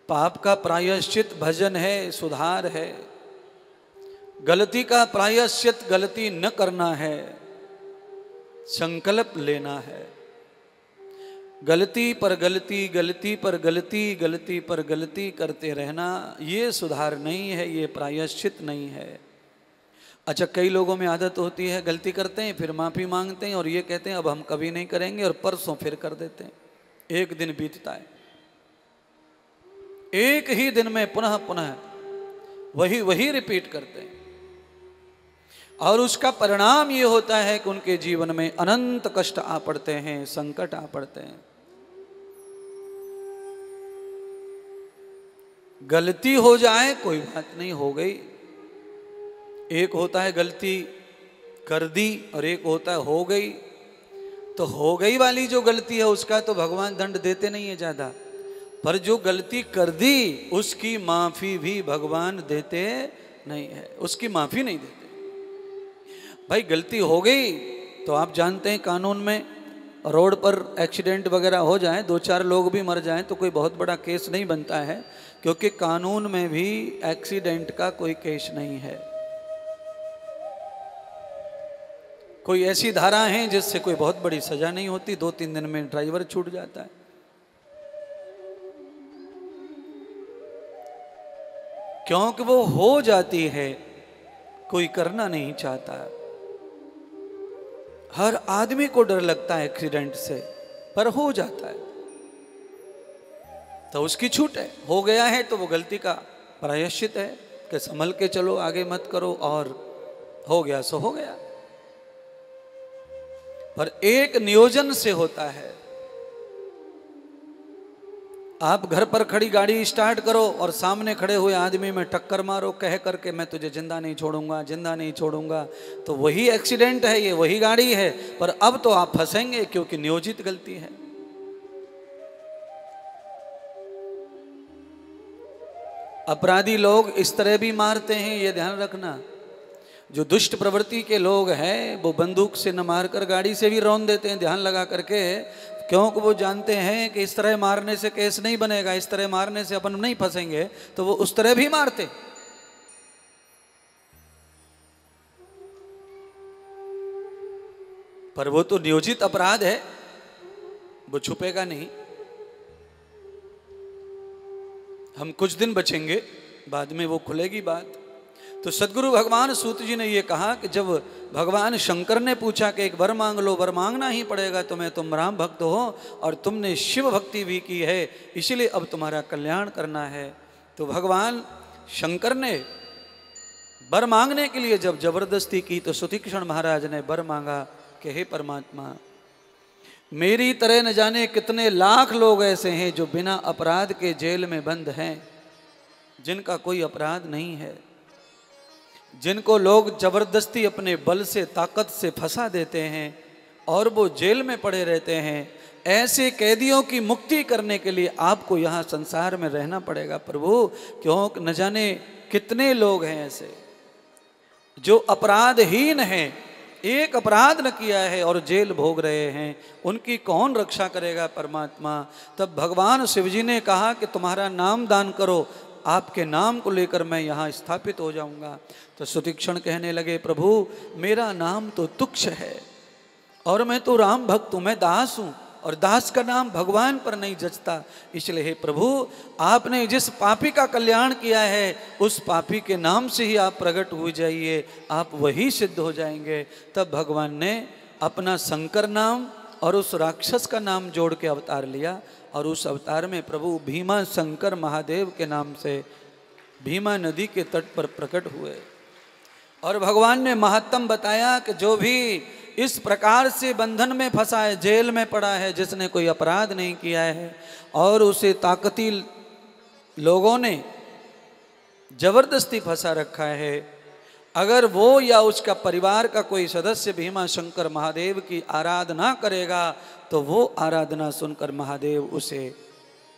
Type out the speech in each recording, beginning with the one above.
पाप का प्रायश्चित भजन है, सुधार है। गलती का प्रायश्चित गलती न करना है, संकल्प लेना है। गलती पर गलती, गलती पर गलती, गलती पर गलती करते रहना, ये सुधार नहीं है, ये प्रायश्चित नहीं है। अच्छा, कई लोगों में आदत होती है, गलती करते हैं फिर माफ़ी मांगते हैं और ये कहते हैं अब हम कभी नहीं करेंगे, और परसों फिर कर देते हैं। एक दिन बीतता है, एक ही दिन में पुनः पुनः वही वही रिपीट करते हैं, और उसका परिणाम ये होता है कि उनके जीवन में अनंत कष्ट आ पड़ते हैं, संकट आ पड़ते हैं। गलती हो जाए कोई बात नहीं, हो गई। एक होता है गलती कर दी और एक होता है हो गई। तो हो गई वाली जो गलती है उसका तो भगवान दंड देते नहीं है ज्यादा, पर जो गलती कर दी उसकी माफी भी भगवान देते नहीं है, उसकी माफी नहीं देते। भाई गलती हो गई तो आप जानते हैं कानून में रोड पर एक्सीडेंट वगैरह हो जाए, 2-4 लोग भी मर जाएं तो कोई बहुत बड़ा केस नहीं बनता है, क्योंकि कानून में भी एक्सीडेंट का कोई केस नहीं है। कोई ऐसी धारा है जिससे कोई बहुत बड़ी सजा नहीं होती, 2-3 दिन में ड्राइवर छूट जाता है। क्योंकि वो हो जाती है, कोई करना नहीं चाहता। हर आदमी को डर लगता है एक्सीडेंट से, पर हो जाता है तो उसकी छूट है। हो गया है तो वो गलती का प्रायश्चित है कि संभल के चलो, आगे मत करो, और हो गया सो हो गया। पर एक नियोजन से होता है। आप घर पर खड़ी गाड़ी स्टार्ट करो और सामने खड़े हुए आदमी में टक्कर मारो कह करके मैं तुझे जिंदा नहीं छोड़ूंगा, जिंदा नहीं छोड़ूंगा, तो वही एक्सीडेंट है, ये वही गाड़ी है, पर अब तो आप फंसेंगे क्योंकि नियोजित गलती है। अपराधी लोग इस तरह भी मारते हैं, ये ध्यान रखना। जो दुष्ट प्रवृत्ति के लोग हैं वो बंदूक से न मारकर गाड़ी से भी रौंद देते हैं, ध्यान लगा करके, क्योंकि वो जानते हैं कि इस तरह मारने से केस नहीं बनेगा, इस तरह मारने से अपन नहीं फंसेंगे, तो वो उस तरह भी मारते। पर वो तो नियोजित अपराध है, वो छुपेगा नहीं। हम कुछ दिन बचेंगे, बाद में वो खुलेगी बात। तो सदगुरु भगवान सूत जी ने ये कहा कि जब भगवान शंकर ने पूछा कि एक वर मांग लो, वर मांगना ही पड़ेगा तुम्हें, तुम राम भक्त हो और तुमने शिव भक्ति भी की है, इसलिए अब तुम्हारा कल्याण करना है। तो भगवान शंकर ने वर मांगने के लिए जब जबरदस्ती की तो सुतीक्षण महाराज ने वर मांगा कि हे परमात्मा, मेरी तरह न जाने कितने लाख लोग ऐसे हैं जो बिना अपराध के जेल में बंद हैं, जिनका कोई अपराध नहीं है, जिनको लोग जबरदस्ती अपने बल से, ताकत से फंसा देते हैं और वो जेल में पड़े रहते हैं। ऐसे कैदियों की मुक्ति करने के लिए आपको यहाँ संसार में रहना पड़ेगा प्रभु, क्यों न जाने कितने लोग हैं ऐसे जो अपराधहीन हैं, एक अपराध न किया है और जेल भोग रहे हैं, उनकी कौन रक्षा करेगा परमात्मा। तब भगवान शिव जी ने कहा कि तुम्हारा नाम दान करो, आपके नाम को लेकर मैं यहाँ स्थापित हो जाऊंगा। तो सुतीक्षण कहने लगे, प्रभु मेरा नाम तो तुक्ष है और मैं तो राम भक्त हूँ, मैं दास हूँ, और दास का नाम भगवान पर नहीं जचता, इसलिए हे प्रभु आपने जिस पापी का कल्याण किया है उस पापी के नाम से ही आप प्रकट हो जाइए, आप वही सिद्ध हो जाएंगे। तब भगवान ने अपना शंकर नाम और उस राक्षस का नाम जोड़ के अवतार लिया, और उस अवतार में प्रभु भीमा शंकर महादेव के नाम से भीमा नदी के तट पर प्रकट हुए। और भगवान ने महत्तम बताया कि जो भी इस प्रकार से बंधन में फंसा है, जेल में पड़ा है, जिसने कोई अपराध नहीं किया है और उसे ताकती लोगों ने जबरदस्ती फंसा रखा है, अगर वो या उसका परिवार का कोई सदस्य भीमा शंकर महादेव की आराधना करेगा तो वो आराधना सुनकर महादेव उसे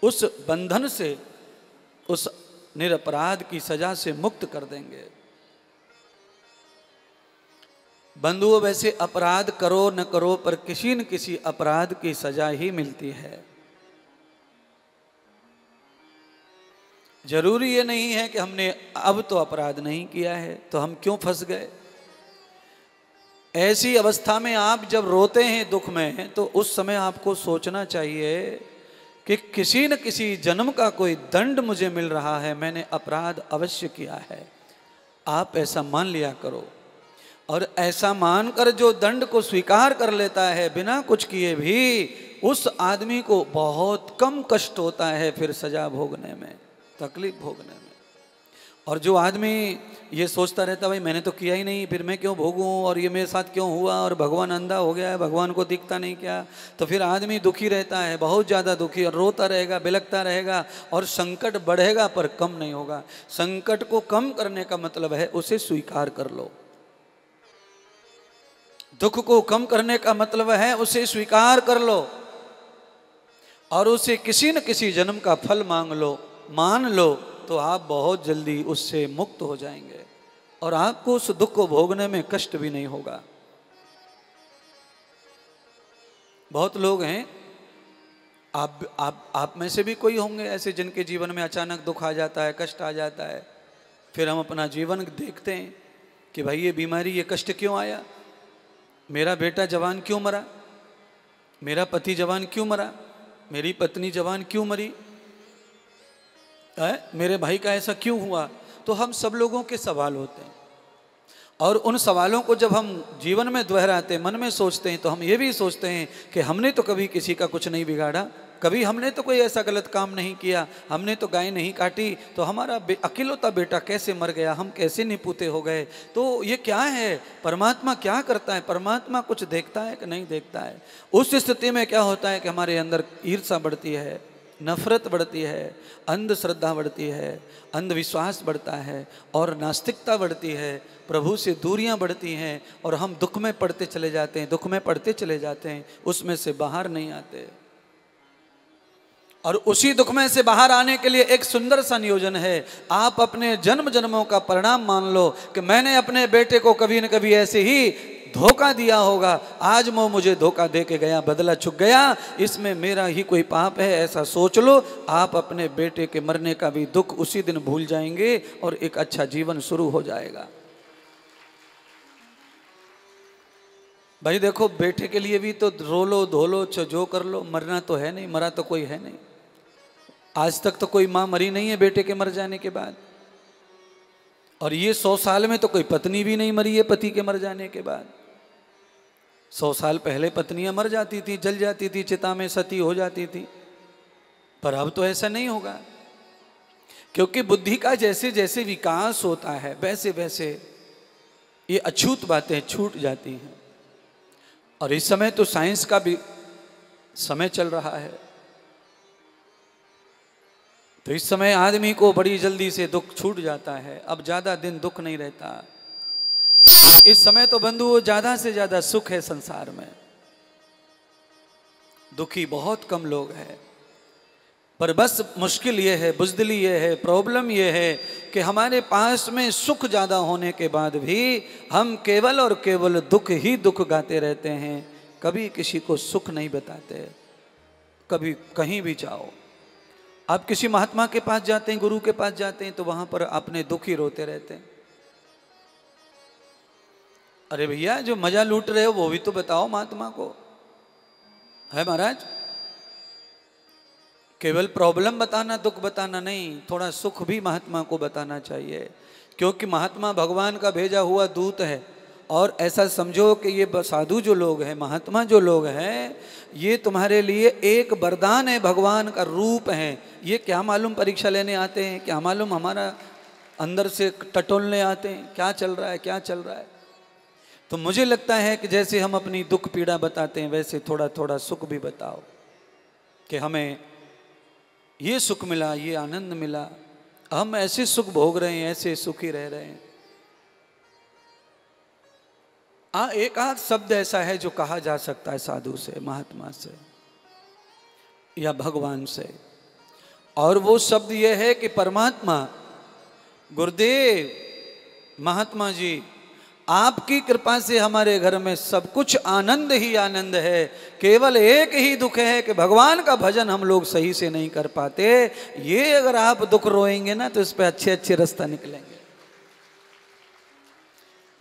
उस बंधन से, उस निरपराध की सजा से मुक्त कर देंगे। बंधुओं, वैसे अपराध करो न करो पर किसी न किसी अपराध की सजा ही मिलती है। जरूरी ये नहीं है कि हमने अब तो अपराध नहीं किया है तो हम क्यों फंस गए। ऐसी अवस्था में आप जब रोते हैं दुख में, तो उस समय आपको सोचना चाहिए कि किसी न किसी जन्म का कोई दंड मुझे मिल रहा है, मैंने अपराध अवश्य किया है। आप ऐसा मान लिया करो, और ऐसा मानकर जो दंड को स्वीकार कर लेता है बिना कुछ किए भी, उस आदमी को बहुत कम कष्ट होता है फिर सजा भोगने में, तकलीफ भोगने में। और जो आदमी ये सोचता रहता भाई मैंने तो किया ही नहीं, फिर मैं क्यों भोगूं, और ये मेरे साथ क्यों हुआ, और भगवान अंधा हो गया है, भगवान को दिखता नहीं क्या, तो फिर आदमी दुखी रहता है, बहुत ज़्यादा दुखी, और रोता रहेगा, बिलखता रहेगा, और संकट बढ़ेगा पर कम नहीं होगा। संकट को कम करने का मतलब है उसे स्वीकार कर लो। दुख को कम करने का मतलब है उसे स्वीकार कर लो, और उसे किसी न किसी जन्म का फल मांग लो, मान लो, तो आप बहुत जल्दी उससे मुक्त हो जाएंगे और आपको उस दुख को भोगने में कष्ट भी नहीं होगा। बहुत लोग हैं, आप में से भी कोई होंगे ऐसे जिनके जीवन में अचानक दुख आ जाता है, कष्ट आ जाता है, फिर हम अपना जीवन देखते हैं कि भाई ये बीमारी, ये कष्ट क्यों आया, मेरा बेटा जवान क्यों मरा, मेरा पति जवान क्यों मरा, मेरी पत्नी जवान क्यों मरी, मेरे भाई का ऐसा क्यों हुआ। तो हम सब लोगों के सवाल होते हैं, और उन सवालों को जब हम जीवन में दोहराते हैं, मन में सोचते हैं, तो हम ये भी सोचते हैं कि हमने तो कभी किसी का कुछ नहीं बिगाड़ा, कभी हमने तो कोई ऐसा गलत काम नहीं किया, हमने तो गाय नहीं काटी, तो हमारा अकेलौता बेटा कैसे मर गया, हम कैसे निपुते हो गए। तो ये क्या है, परमात्मा क्या करता है, परमात्मा कुछ देखता है कि नहीं देखता है। उस स्थिति में क्या होता है कि हमारे अंदर ईर्ष्या बढ़ती है, नफरत बढ़ती है, अंधश्रद्धा बढ़ती है, अंधविश्वास बढ़ता है, और नास्तिकता बढ़ती है, प्रभु से दूरियां बढ़ती हैं, और हम दुख में पड़ते चले जाते हैं, दुख में पड़ते चले जाते हैं, उसमें से बाहर नहीं आते। और उसी दुख में से बाहर आने के लिए एक सुंदर सा नियोजन है। आप अपने जन्म जन्मों का परिणाम मान लो कि मैंने अपने बेटे को कभी न कभी ऐसे ही धोखा दिया होगा, आज वो मुझे धोखा दे के गया, बदला चुक गया, इसमें मेरा ही कोई पाप है, ऐसा सोच लो। आप अपने बेटे के मरने का भी दुख उसी दिन भूल जाएंगे और एक अच्छा जीवन शुरू हो जाएगा। भाई देखो, बेटे के लिए भी तो रो लो, धो लो, जो कर लो, मरना तो है नहीं, मरा तो कोई है नहीं। आज तक तो कोई माँ मरी नहीं है बेटे के मर जाने के बाद, और ये 100 साल में तो कोई पत्नी भी नहीं मरी है पति के मर जाने के बाद। 100 साल पहले पत्नियां मर जाती थी, जल जाती थी, चिता में सती हो जाती थी, पर अब तो ऐसा नहीं होगा, क्योंकि बुद्धि का जैसे जैसे विकास होता है वैसे वैसे ये अछूत बातें छूट जाती हैं। और इस समय तो साइंस का भी समय चल रहा है, तो इस समय आदमी को बड़ी जल्दी से दुख छूट जाता है, अब ज्यादा दिन दुख नहीं रहता। इस समय तो बंधुओं ज्यादा से ज्यादा सुख है संसार में, दुखी बहुत कम लोग हैं। पर बस मुश्किल ये है, बुज़दिली ये है, प्रॉब्लम ये है कि हमारे पास में सुख ज़्यादा होने के बाद भी हम केवल और केवल दुख ही दुख गाते रहते हैं, कभी किसी को सुख नहीं बताते। कभी कहीं भी जाओ, आप किसी महात्मा के पास जाते हैं, गुरु के पास जाते हैं, तो वहाँ पर अपने दुख ही रोते रहते हैं। अरे भैया, जो मजा लूट रहे हो वो भी तो बताओ महात्मा को, है महाराज। केवल प्रॉब्लम बताना, दुख बताना नहीं, थोड़ा सुख भी महात्मा को बताना चाहिए, क्योंकि महात्मा भगवान का भेजा हुआ दूत है। और ऐसा समझो कि ये साधु जो लोग हैं, महात्मा जो लोग हैं, ये तुम्हारे लिए एक वरदान है, भगवान का रूप है। ये क्या मालूम परीक्षा लेने आते हैं, क्या मालूम हमारा अंदर से टटोलने आते हैं, क्या चल रहा है, क्या चल रहा है। तो मुझे लगता है कि जैसे हम अपनी दुख पीड़ा बताते हैं, वैसे थोड़ा थोड़ा सुख भी बताओ कि हमें ये सुख मिला, ये आनंद मिला, हम ऐसे सुख भोग रहे हैं, ऐसे सुखी रह रहे हैं। एक आध शब्द ऐसा है जो कहा जा सकता है साधु से, महात्मा से या भगवान से, और वो शब्द ये है कि परमात्मा, गुरुदेव, महात्मा जी, आपकी कृपा से हमारे घर में सब कुछ आनंद ही आनंद है। केवल एक ही दुख है कि भगवान का भजन हम लोग सही से नहीं कर पाते। ये अगर आप दुख रोएंगे ना तो इस पे अच्छे अच्छे रास्ता निकलेंगे।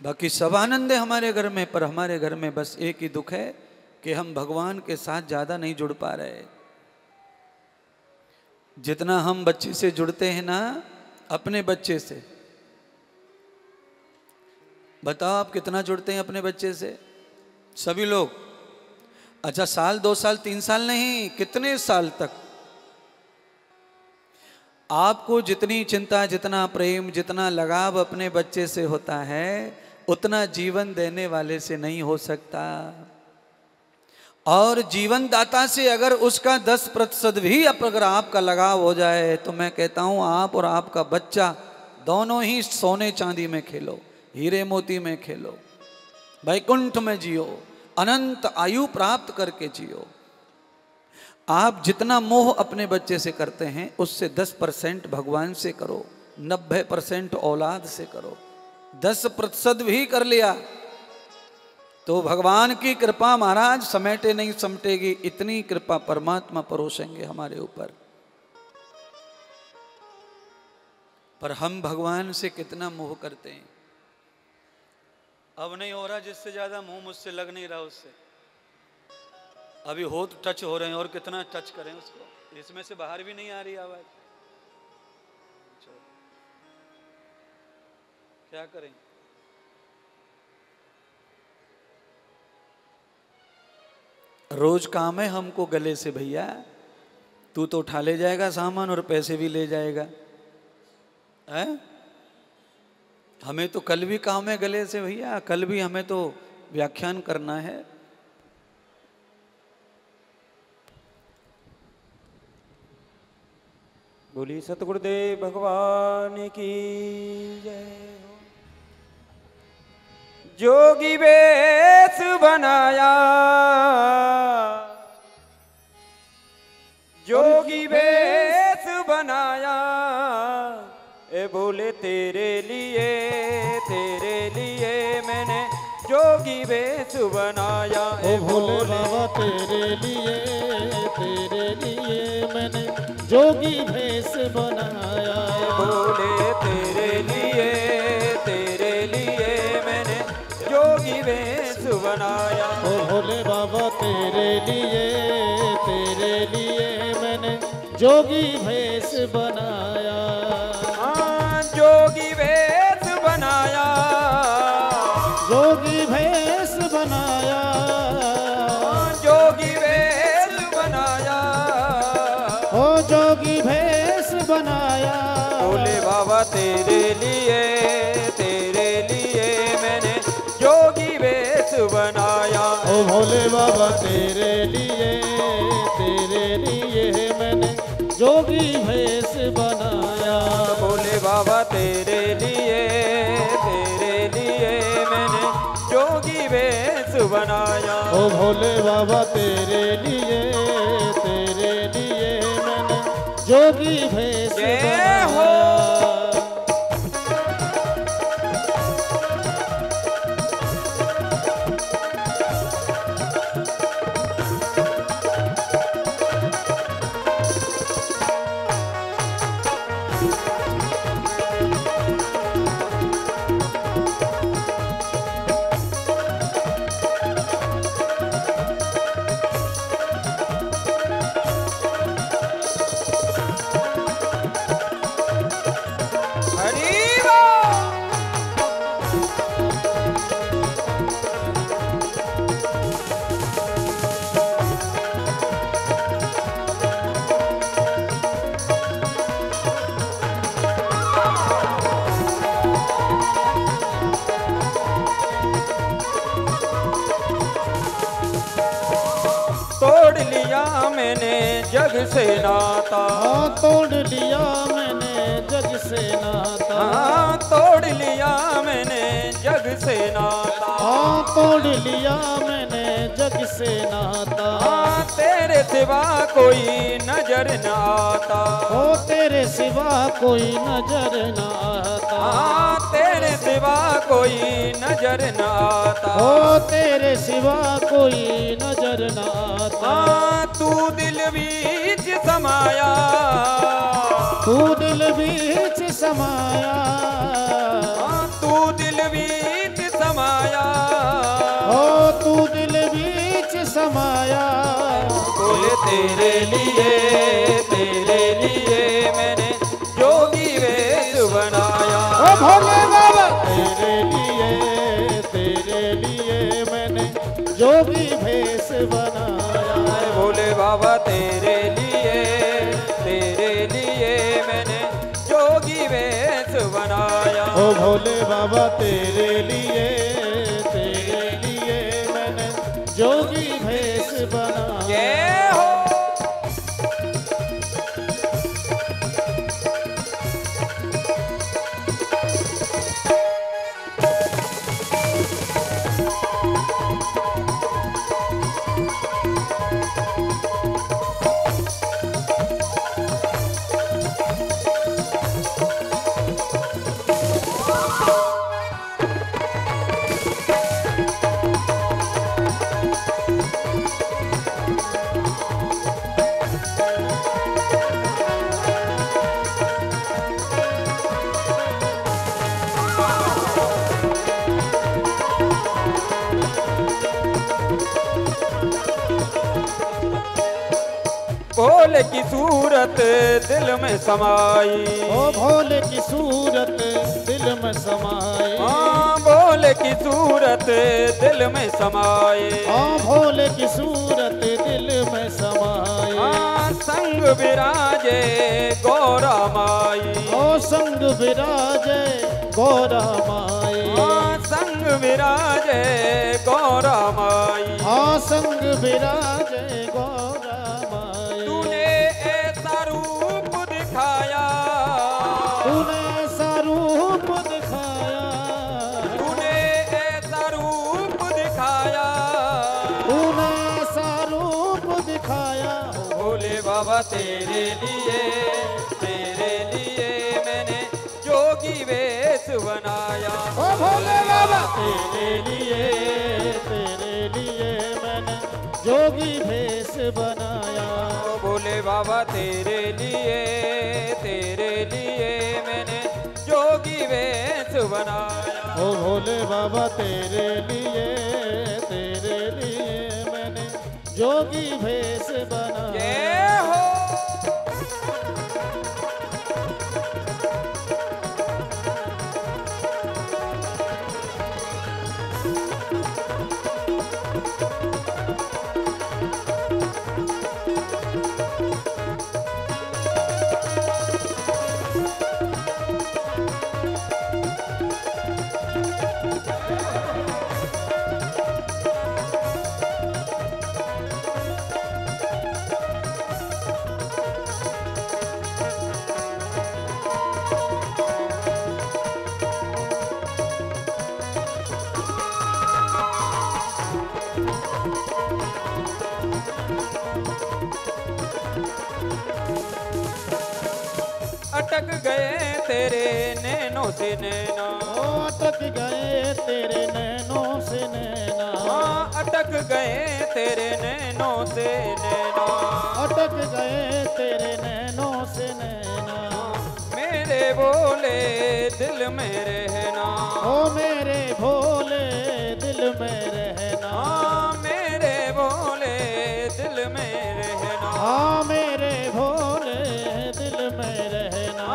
बाकी सब आनंद है हमारे घर में, पर हमारे घर में बस एक ही दुख है कि हम भगवान के साथ ज्यादा नहीं जुड़ पा रहे। जितना हम बच्चे से जुड़ते हैं ना, अपने बच्चे से, बताओ आप कितना जुड़ते हैं अपने बच्चे से? सभी लोग? अच्छा, साल 2 साल 3 साल नहीं, कितने साल तक? आपको जितनी चिंता, जितना प्रेम, जितना लगाव अपने बच्चे से होता है, उतना जीवन देने वाले से नहीं हो सकता। और जीवन दाता से अगर उसका 10% भी अगर आपका लगाव हो जाए तो मैं कहता हूं आप और आपका बच्चा दोनों ही सोने चांदी में खेलो, हीरे मोती में खेलो, वैकुंठ में जियो, अनंत आयु प्राप्त करके जियो। आप जितना मोह अपने बच्चे से करते हैं उससे 10% भगवान से करो, 90% औलाद से करो। 10% भी कर लिया तो भगवान की कृपा महाराज समेटे नहीं समटेगी, इतनी कृपा परमात्मा परोसेंगे हमारे ऊपर। पर हम भगवान से कितना मोह करते हैं। अब नहीं हो रहा, जिससे ज्यादा मोह मुझसे लग नहीं रहा उससे। अभी होठ टच हो रहे हैं और कितना टच करें उसको, इसमें से बाहर भी नहीं आ रही आवाज। क्या करें? रोज काम है हमको गले से, भैया तू तो उठा ले जाएगा सामान और पैसे भी ले जाएगा है? हमें तो कल भी काम है गले से भैया, कल भी हमें तो व्याख्यान करना है। बोली सतगुरुदेव भगवान की जय। जोगी वेश बनाया, जोगी वेश बनाया, ए बोले तेरे लिए मैंने जोगी वेश बनाया। ओ भोले बाबा तेरे लिए मैंने जोगी वेश बनाया। बोले तेरे लिए मैंने जोगी वेश बनाया। ओ भोले बाबा तेरे लिए मैंने जोगी वेश बनाया। हाँ, जोगी वेश बनाया, जोगी वेश बनाया, जोगी वेश बनाया, ओ जोगी वेश बनाया। बोले बाबा तेरे लिए मैंने जोगी वेश बनाया। ओ भोले बाबा तेरे लिए मैंने जोगी वेश बनाया। बोले बाबा तेरे लिए मैंने जोगी वेश बनाया। ओ भोले बाबा तेरे लिए मैंने जोगी वेश बनाया। तोड़ लिया मैंने जग से नाता। हाँ, तोड़ लिया मैंने जग से नाता। हाँ, तोड़ लिया मैंने जग से नाता। हाँ, तोड़ लिया मैंने जग से नाता। हाँ, तेरे सिवा कोई नजर न आता। ओ तेरे सिवा कोई नजर न आता। हाँ, तेरे सिवा कोई नजर न आता। ओ तेरे सिवा कोई नजर न आता। तू दिल बीच समाया, तू दिल बीच समाया, तू दिल बीच समाया, ओ तू दिल बीच समाया। बोले तेरे लिए मैंने जोगी वेश बनाया। ओ भोले बाबा तेरे लिए मैंने जोगी भेष बनाया। भोले बाबा तेरे लिए मैंने जोगी वेश बनाया। ओ भोले बाबा तेरे लिए मैंने जोगी भेष बनाया। जय हो। भोले की सूरत दिल में समाई। ओ भोले की सूरत दिल में समाई। भोले की सूरत दिल में समाई। भोले की सूरत दिल में समाई। संग विराजे गौरा माई। ओ संग विराजे गौरा माई। संग विराजे गौरा माई। संग विराजे गौरा माई। तूने ऐसा रूप दिखाया, तूने ऐसा रूप दिखाया, तूने ऐसा रूप दिखाया, तूने ऐसा रूप दिखाया। भोले बाबा तेरे लिए मैंने जोगी वेश बनाया। ओ भोले बाबा तेरे लिए मैंने जोगी भेष बनाया। भोले बाबा तेरे लिए मैंने जोगी वेश बनाया। ओ भोले बाबा तेरे लिए मैंने जोगी भेष बनाया। जय हो। अटक गए तेरे नैनों से नैना। अटक गए तेरे नैनों से नैना। अटक गए तेरे नैनों से नैना। अटक गए तेरे नैनों से नैना। मेरे भोले दिल में रहना। ओ मेरे भोले दिल में रहना। मेरे भोले दिल में रहना। मेरे भोले दिल में रहना।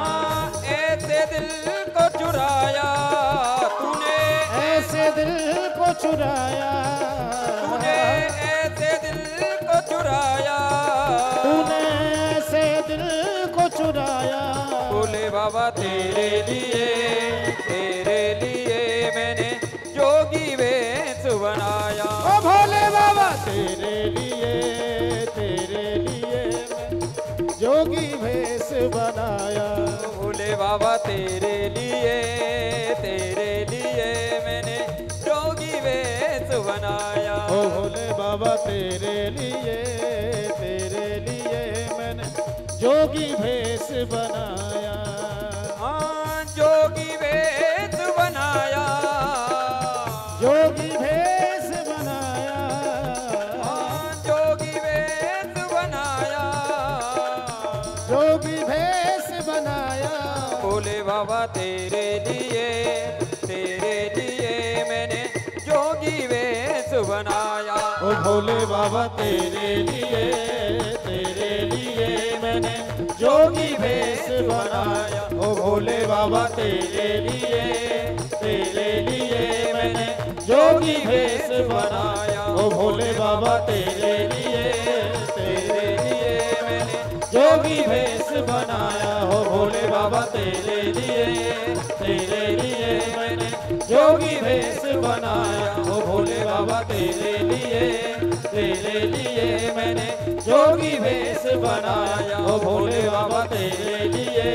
ऐसे दिल को चुराया तूने, ऐसे दिल को चुराया तूने, ऐसे दिल को चुराया, तूने ऐसे दिल को चुराया। भोले बाबा तेरे लिए मैंने जोगी वेश बनाया। ओ भोले बाबा तेरे लिए मैं जोगी भेष बनाया। भोले बाबा तेरे लिए मैंने जोगी वेश बनाया। ओ भोले बाबा तेरे लिए मैंने जोगी भेष बनाया। जोगी वेश भोले बाबा तेरे लिए मैंने जोगी वेश बनाया। ओ भोले बाबा तेरे लिए मैंने जोगी वेश बनाया। ओ भोले बाबा तेरे लिए मैंने जोगी वेश बनाया। ओ भोले बाबा तेरे लिए मैंने जोगी वेश बनाया। ओ भोले बाबा तेरे लिए मैंने जोगी वेश बनाया। ओ भोले बाबा तेरे लिए मैंने जोगी वेश बनाया। ओ भोले बाबा तेरे लिए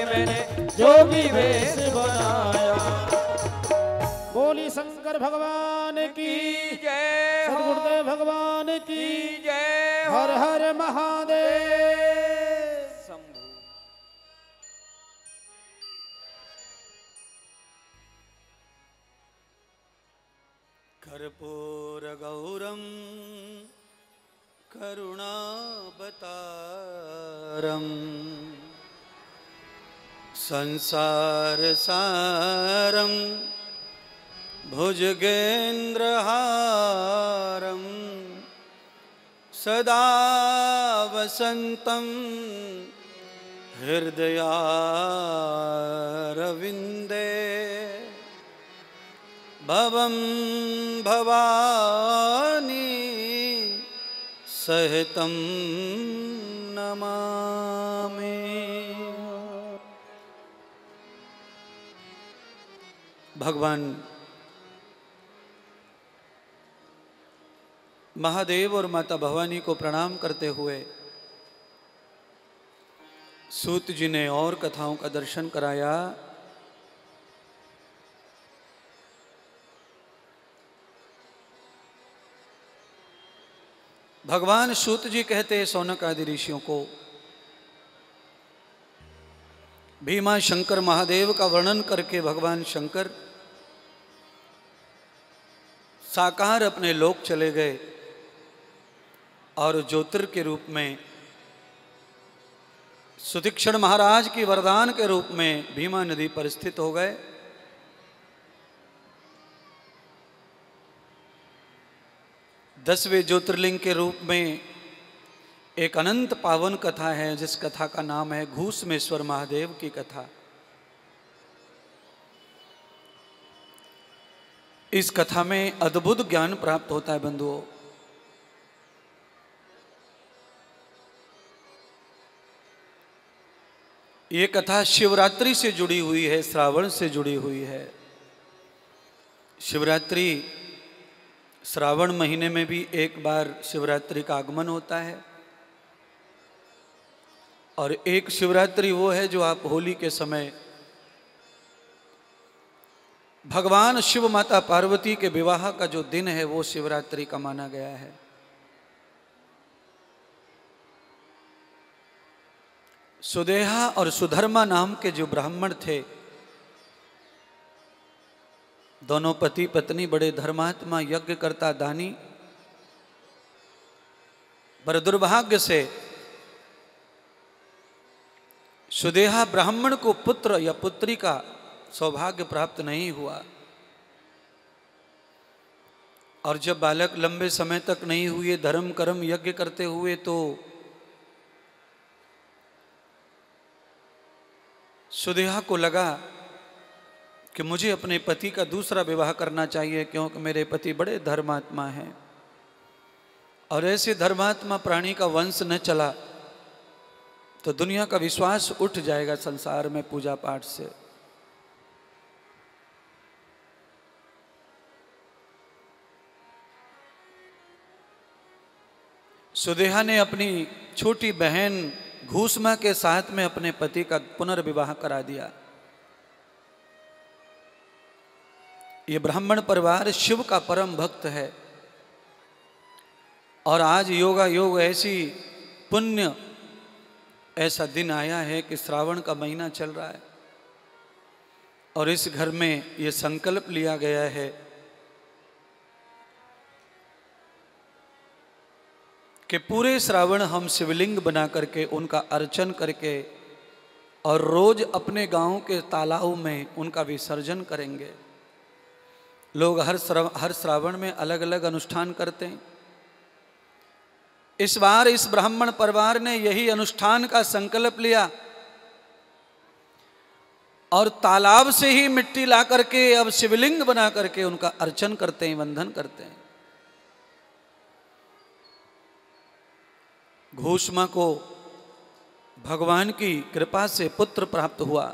मैंने जोगी वेश बनाया। बोली शंकर भगवान की जय हो, सद्गुरुदेव भगवान की जय हो। हर हर महादेव। शंभु। कर्पूर गौरम करुणावतारम संसार सारम भुजगेन्द्रहारम सदा वसन्तं हृदयारविन्दे भवं भवानी सहितं नमामि। भगवान महादेव और माता भवानी को प्रणाम करते हुए सूत जी ने और कथाओं का दर्शन कराया। भगवान सूत जी कहते सौनक आदि ऋषियों को, भीमा शंकर महादेव का वर्णन करके भगवान शंकर साकार अपने लोक चले गए और ज्योतिर के रूप में सुतीक्षण महाराज की वरदान के रूप में भीमा नदी पर स्थित हो गए। दसवें ज्योतिर्लिंग के रूप में एक अनंत पावन कथा है, जिस कथा का नाम है घूसमेश्वर महादेव की कथा। इस कथा में अद्भुत ज्ञान प्राप्त होता है बंधुओं। ये कथा शिवरात्रि से जुड़ी हुई है, श्रावण से जुड़ी हुई है। शिवरात्रि श्रावण महीने में भी एक बार शिवरात्रि का आगमन होता है, और एक शिवरात्रि वो है जो आप होली के समय भगवान शिव माता पार्वती के विवाह का जो दिन है वो शिवरात्रि का माना गया है। सुदेहा और सुधर्मा नाम के जो ब्राह्मण थे, दोनों पति पत्नी बड़े धर्मात्मा, यज्ञ करता, दानी, पर दुर्भाग्य से सुदेहा ब्राह्मण को पुत्र या पुत्री का सौभाग्य प्राप्त नहीं हुआ। और जब बालक लंबे समय तक नहीं हुए, धर्म कर्म यज्ञ करते हुए, तो सुदेहा को लगा कि मुझे अपने पति का दूसरा विवाह करना चाहिए, क्योंकि मेरे पति बड़े धर्मात्मा हैं, और ऐसे धर्मात्मा प्राणी का वंश न चला तो दुनिया का विश्वास उठ जाएगा संसार में पूजा पाठ से। सुदेहा ने अपनी छोटी बहन घूसमा के साथ में अपने पति का पुनर्विवाह करा दिया। ये ब्राह्मण परिवार शिव का परम भक्त है, और आज योगा योग ऐसी पुण्य ऐसा दिन आया है कि श्रावण का महीना चल रहा है, और इस घर में ये संकल्प लिया गया है कि पूरे श्रावण हम शिवलिंग बना करके उनका अर्चन करके और रोज अपने गांव के तालाब में उनका विसर्जन करेंगे। लोग हर श्रावण में अलग अलग अनुष्ठान करते हैं। इस बार इस ब्राह्मण परिवार ने यही अनुष्ठान का संकल्प लिया और तालाब से ही मिट्टी ला करके अब शिवलिंग बना करके उनका अर्चन करते हैं, वंदन करते हैं। घूष्मा को भगवान की कृपा से पुत्र प्राप्त हुआ।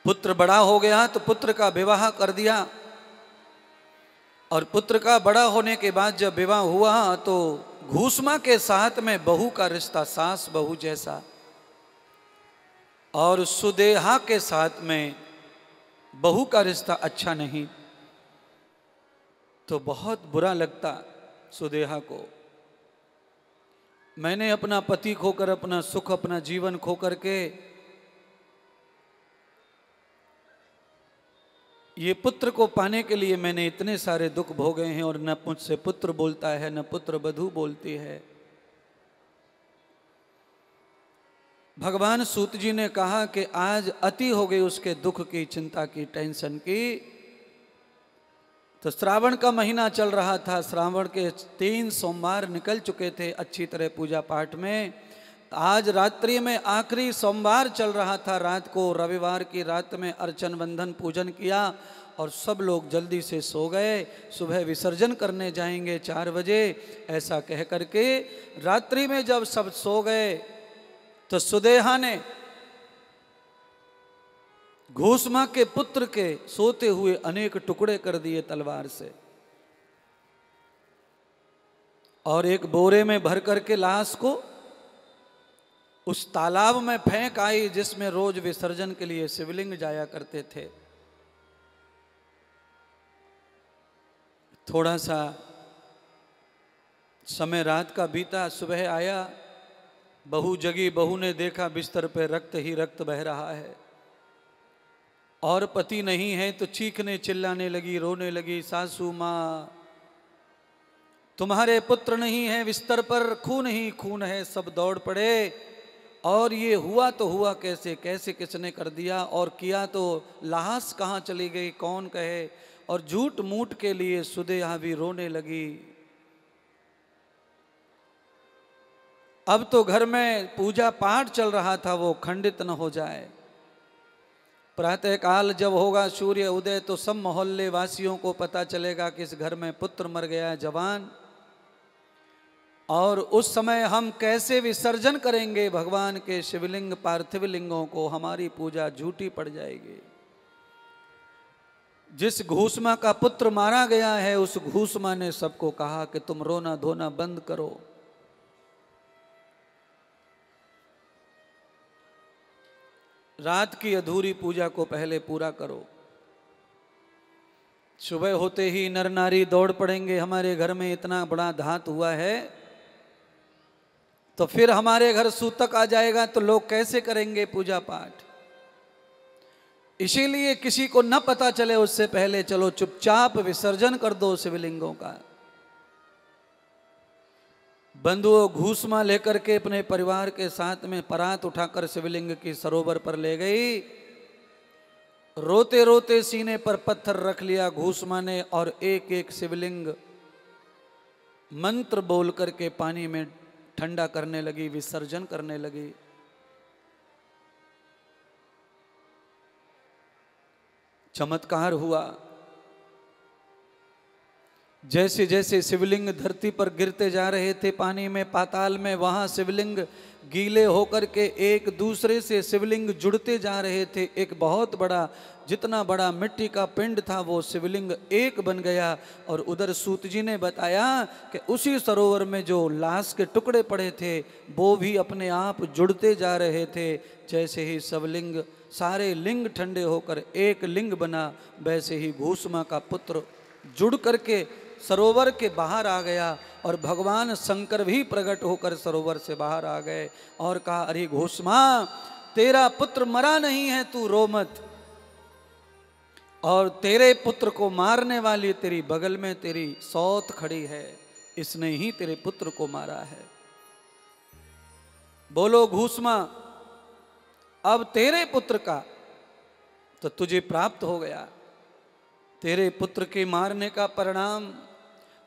पुत्र बड़ा हो गया तो पुत्र का विवाह कर दिया और पुत्र का बड़ा होने के बाद जब विवाह हुआ तो घूष्मा के साथ में बहू का रिश्ता सास बहू जैसा और सुदेहा के साथ में बहू का रिश्ता अच्छा नहीं, तो बहुत बुरा लगता सुदेहा को। मैंने अपना पति खोकर, अपना सुख, अपना जीवन खोकर के ये पुत्र को पाने के लिए मैंने इतने सारे दुख भोगे हैं और न मुझसे पुत्र बोलता है न पुत्र वधू बोलती है। भगवान सूत जी ने कहा कि आज अति हो गई उसके दुख की, चिंता की, टेंशन की। तो श्रावण का महीना चल रहा था, श्रावण के 3 सोमवार निकल चुके थे अच्छी तरह पूजा पाठ में। आज रात्रि में आखिरी सोमवार चल रहा था, रात को रविवार की रात में अर्चन बंधन पूजन किया और सब लोग जल्दी से सो गए। सुबह विसर्जन करने जाएंगे 4 बजे ऐसा कह करके रात्रि में जब सब सो गए तो सुदेहा ने घूष्मा के पुत्र के सोते हुए अनेक टुकड़े कर दिए तलवार से और एक बोरे में भर करके लाश को उस तालाब में फेंक आई जिसमें रोज विसर्जन के लिए शिवलिंग जाया करते थे। थोड़ा सा समय रात का बीता, सुबह आया, बहू जगी, बहू ने देखा बिस्तर पे रक्त ही रक्त बह रहा है और पति नहीं है तो चीखने चिल्लाने लगी, रोने लगी, सासू माँ तुम्हारे पुत्र नहीं है, बिस्तर पर खून ही खून है। सब दौड़ पड़े और ये हुआ तो हुआ कैसे, कैसे किसने कर दिया और किया तो लाश कहाँ चली गई कौन कहे। और झूठ मूठ के लिए सुदेहा भी रोने लगी। अब तो घर में पूजा पाठ चल रहा था वो खंडित न हो जाए। प्रातः काल जब होगा सूर्य उदय तो सब मोहल्ले वासियों को पता चलेगा कि इस घर में पुत्र मर गया जवान, और उस समय हम कैसे विसर्जन करेंगे भगवान के शिवलिंग पार्थिव लिंगों को, हमारी पूजा झूठी पड़ जाएगी। जिस घूष्मा का पुत्र मारा गया है उस घूष्मा ने सबको कहा कि तुम रोना धोना बंद करो। रात की अधूरी पूजा को पहले पूरा करो। सुबह होते ही नर नारी दौड़ पड़ेंगे, हमारे घर में इतना बड़ा धात हुआ है तो फिर हमारे घर सूतक आ जाएगा तो लोग कैसे करेंगे पूजा पाठ। इसीलिए किसी को न पता चले उससे पहले चलो चुपचाप विसर्जन कर दो शिवलिंगों का। बंधुओं घूष्मा लेकर के अपने परिवार के साथ में परात उठाकर शिवलिंग की सरोवर पर ले गई। रोते रोते सीने पर पत्थर रख लिया घूष्मा ने और एक एक शिवलिंग मंत्र बोल करके पानी में ठंडा करने लगी, विसर्जन करने लगी। चमत्कार हुआ। जैसे जैसे शिवलिंग धरती पर गिरते जा रहे थे पानी में, पाताल में, वहां शिवलिंग गीले होकर के एक दूसरे से शिवलिंग जुड़ते जा रहे थे। एक बहुत बड़ा, जितना बड़ा मिट्टी का पिंड था वो शिवलिंग एक बन गया। और उधर सूत जी ने बताया कि उसी सरोवर में जो लाश के टुकड़े पड़े थे वो भी अपने आप जुड़ते जा रहे थे। जैसे ही शिवलिंग सारे लिंग ठंडे होकर एक लिंग बना, वैसे ही घूष्मा का पुत्र जुड़ करके सरोवर के बाहर आ गया और भगवान शंकर भी प्रकट होकर सरोवर से बाहर आ गए और कहा, अरे घूष्मा तेरा पुत्र मरा नहीं है, तू रो मत। और तेरे पुत्र को मारने वाली तेरी बगल में तेरी सौत खड़ी है, इसने ही तेरे पुत्र को मारा है। बोलो घूसमा, अब तेरे पुत्र का तो तुझे प्राप्त हो गया। तेरे पुत्र के मारने का परिणाम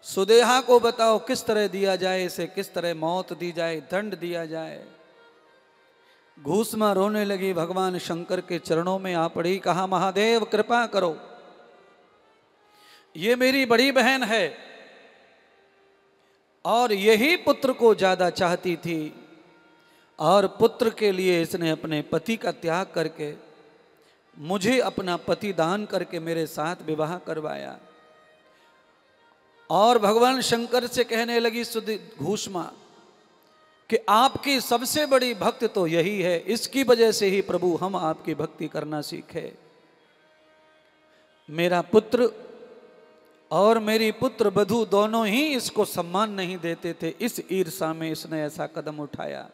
सुदेहा को बताओ किस तरह दिया जाए, इसे किस तरह मौत दी जाए, दंड दिया जाए। घूसमा रोने लगी, भगवान शंकर के चरणों में आ पड़ी, कहा महादेव कृपा करो, ये मेरी बड़ी बहन है और यही पुत्र को ज्यादा चाहती थी और पुत्र के लिए इसने अपने पति का त्याग करके मुझे अपना पति दान करके मेरे साथ विवाह करवाया। और भगवान शंकर से कहने लगी घूसमा कि आपकी सबसे बड़ी भक्त तो यही है, इसकी वजह से ही प्रभु हम आपकी भक्ति करना सीखे। मेरा पुत्र और मेरी पुत्र वधू दोनों ही इसको सम्मान नहीं देते थे, इस ईर्षा में इसने ऐसा कदम उठाया।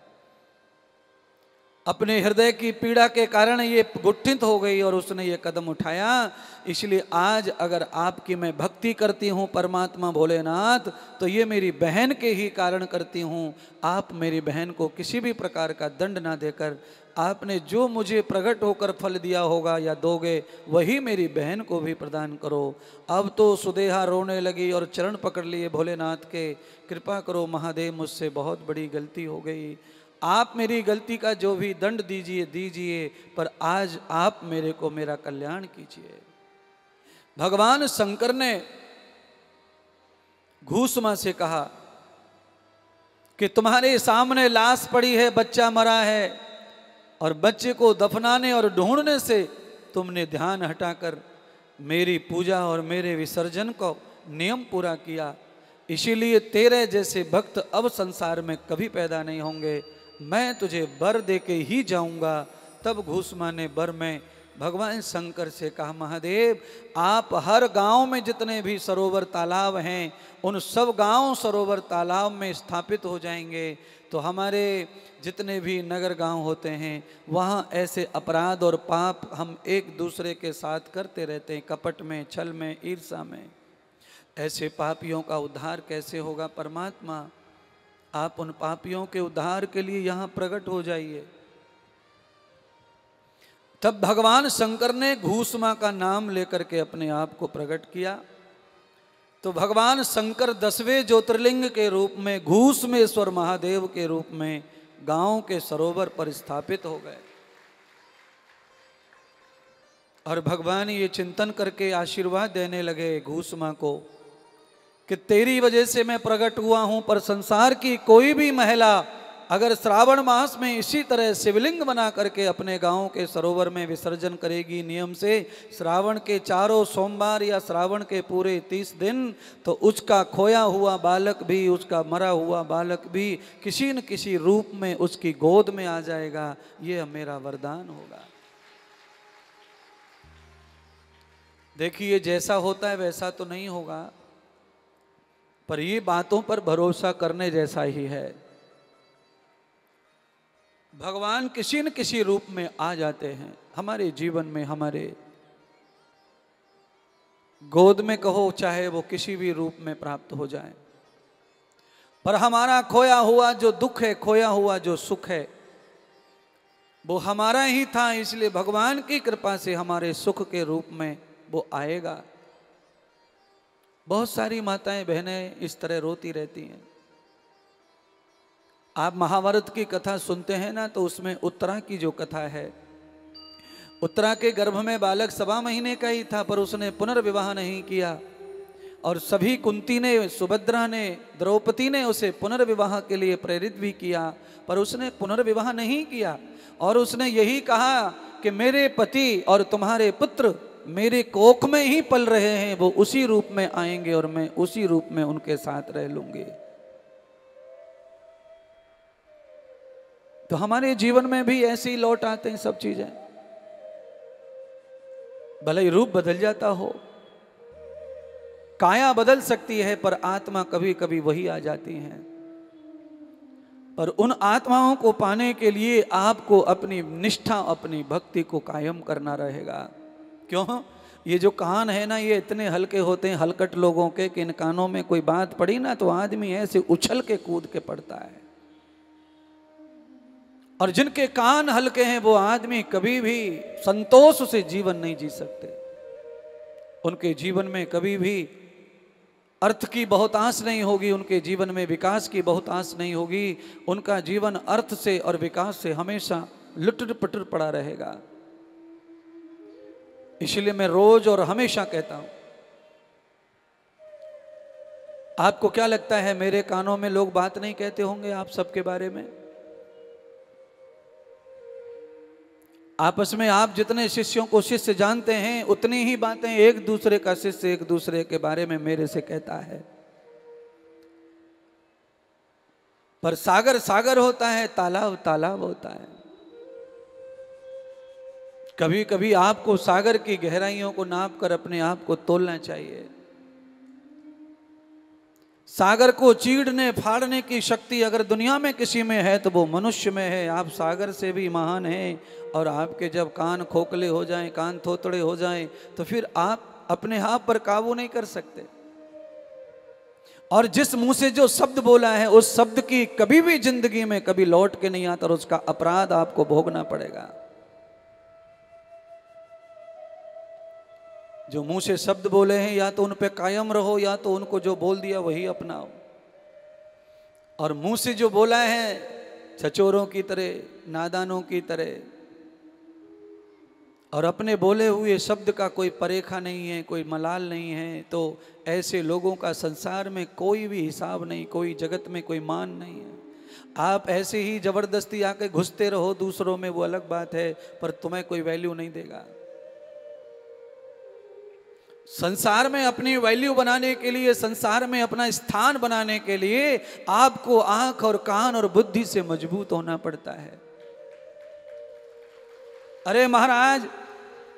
अपने हृदय की पीड़ा के कारण ये गुत्थित हो गई और उसने ये कदम उठाया। इसलिए आज अगर आपकी मैं भक्ति करती हूँ परमात्मा भोलेनाथ, तो ये मेरी बहन के ही कारण करती हूँ। आप मेरी बहन को किसी भी प्रकार का दंड ना देकर आपने जो मुझे प्रकट होकर फल दिया होगा या दोगे, वही मेरी बहन को भी प्रदान करो। अब तो सुदेहा रोने लगी और चरण पकड़ लिए भोलेनाथ के, कृपा करो महादेव, मुझसे बहुत बड़ी गलती हो गई, आप मेरी गलती का जो भी दंड दीजिए दीजिए, पर आज आप मेरे को मेरा कल्याण कीजिए। भगवान शंकर ने घूसमा से कहा कि तुम्हारे सामने लाश पड़ी है, बच्चा मरा है, और बच्चे को दफनाने और ढूंढने से तुमने ध्यान हटाकर मेरी पूजा और मेरे विसर्जन को नियम पूरा किया। इसीलिए तेरे जैसे भक्त अब संसार में कभी पैदा नहीं होंगे, मैं तुझे वर दे के ही जाऊंगा। तब घूसमा ने वर में भगवान शंकर से कहा, महादेव आप हर गांव में जितने भी सरोवर तालाब हैं, उन सब गांव सरोवर तालाब में स्थापित हो जाएंगे, तो हमारे जितने भी नगर गांव होते हैं वहाँ ऐसे अपराध और पाप हम एक दूसरे के साथ करते रहते हैं, कपट में, छल में, ईर्षा में। ऐसे पापियों का उद्धार कैसे होगा? परमात्मा आप उन पापियों के उद्धार के लिए यहाँ प्रकट हो जाइए। तब भगवान शंकर ने घूसमा का नाम लेकर के अपने आप को प्रकट किया। तो भगवान शंकर 10वें ज्योतिर्लिंग के रूप में घूसमेश्वर महादेव के रूप में गांव के सरोवर पर स्थापित हो गए। और भगवान ये चिंतन करके आशीर्वाद देने लगे घूसमा को कि तेरी वजह से मैं प्रकट हुआ हूं, पर संसार की कोई भी महिला अगर श्रावण मास में इसी तरह शिवलिंग बना करके अपने गांव के सरोवर में विसर्जन करेगी नियम से, श्रावण के चारों सोमवार या श्रावण के पूरे 30 दिन, तो उसका खोया हुआ बालक भी, उसका मरा हुआ बालक भी किसी न किसी रूप में उसकी गोद में आ जाएगा। ये मेरा वरदान होगा। देखिए जैसा होता है वैसा तो नहीं होगा, पर ये बातों पर भरोसा करने जैसा ही है। भगवान किसी न किसी रूप में आ जाते हैं हमारे जीवन में, हमारे गोद में कहो, चाहे वो किसी भी रूप में प्राप्त हो जाए। पर हमारा खोया हुआ जो दुख है, खोया हुआ जो सुख है, वो हमारा ही था, इसलिए भगवान की कृपा से हमारे सुख के रूप में वो आएगा। बहुत सारी माताएं बहनें इस तरह रोती रहती हैं। आप महाभारत की कथा सुनते हैं ना, तो उसमें उत्तरा की जो कथा है, उत्तरा के गर्भ में बालक 1.25 महीने का ही था, पर उसने पुनर्विवाह नहीं किया। और सभी कुंती ने, सुभद्रा ने, द्रौपदी ने उसे पुनर्विवाह के लिए प्रेरित भी किया, पर उसने पुनर्विवाह नहीं किया। और उसने यही कहा कि मेरे पति और तुम्हारे पुत्र मेरे कोख में ही पल रहे हैं, वो उसी रूप में आएंगे और मैं उसी रूप में उनके साथ रह लूंगी। तो हमारे जीवन में भी ऐसे ही लौट आते हैं सब चीजें, भले ही रूप बदल जाता हो, काया बदल सकती है, पर आत्मा कभी कभी वही आ जाती है। पर उन आत्माओं को पाने के लिए आपको अपनी निष्ठा, अपनी भक्ति को कायम करना रहेगा। क्यों? ये जो कान है ना, ये इतने हल्के होते हैं हलकट लोगों के कि इन कानों में कोई बात पड़ी ना तो आदमी ऐसे उछल के कूद के पड़ता है। और जिनके कान हल्के हैं वो आदमी कभी भी संतोष से जीवन नहीं जी सकते। उनके जीवन में कभी भी अर्थ की बहुत आस नहीं होगी, उनके जीवन में विकास की बहुत आस नहीं होगी। उनका जीवन अर्थ से और विकास से हमेशा लुटर पुटर पड़ा रहेगा। इसलिए मैं रोज और हमेशा कहता हूं, आपको क्या लगता है मेरे कानों में लोग बात नहीं कहते होंगे आप सबके बारे में? आपस में आप जितने शिष्यों को शिष्य जानते हैं उतनी ही बातें एक दूसरे का शिष्य एक दूसरे के बारे में मेरे से कहता है। पर सागर सागर होता है, तालाब तालाब होता है। कभी कभी आपको सागर की गहराइयों को नाप कर अपने आप को तोलना चाहिए। सागर को चीरने फाड़ने की शक्ति अगर दुनिया में किसी में है तो वो मनुष्य में है। आप सागर से भी महान हैं। और आपके जब कान खोखले हो जाएं, कान थोथड़े हो जाएं, तो फिर आप अपने आप पर काबू नहीं कर सकते। और जिस मुंह से जो शब्द बोला है उस शब्द की कभी भी जिंदगी में कभी लौट के नहीं आता और उसका अपराध आपको भोगना पड़ेगा। जो मुंह से शब्द बोले हैं या तो उन पे कायम रहो या तो उनको जो बोल दिया वही अपनाओ। और मुंह से जो बोला है छचोरों की तरह, नादानों की तरह, और अपने बोले हुए शब्द का कोई परेखा नहीं है, कोई मलाल नहीं है, तो ऐसे लोगों का संसार में कोई भी हिसाब नहीं, कोई जगत में कोई मान नहीं है। आप ऐसे ही जबरदस्ती आके घुसते रहो दूसरों में, वो अलग बात है, पर तुम्हें कोई वैल्यू नहीं देगा। संसार में अपनी वैल्यू बनाने के लिए, संसार में अपना स्थान बनाने के लिए आपको आंख और कान और बुद्धि से मजबूत होना पड़ता है। अरे महाराज,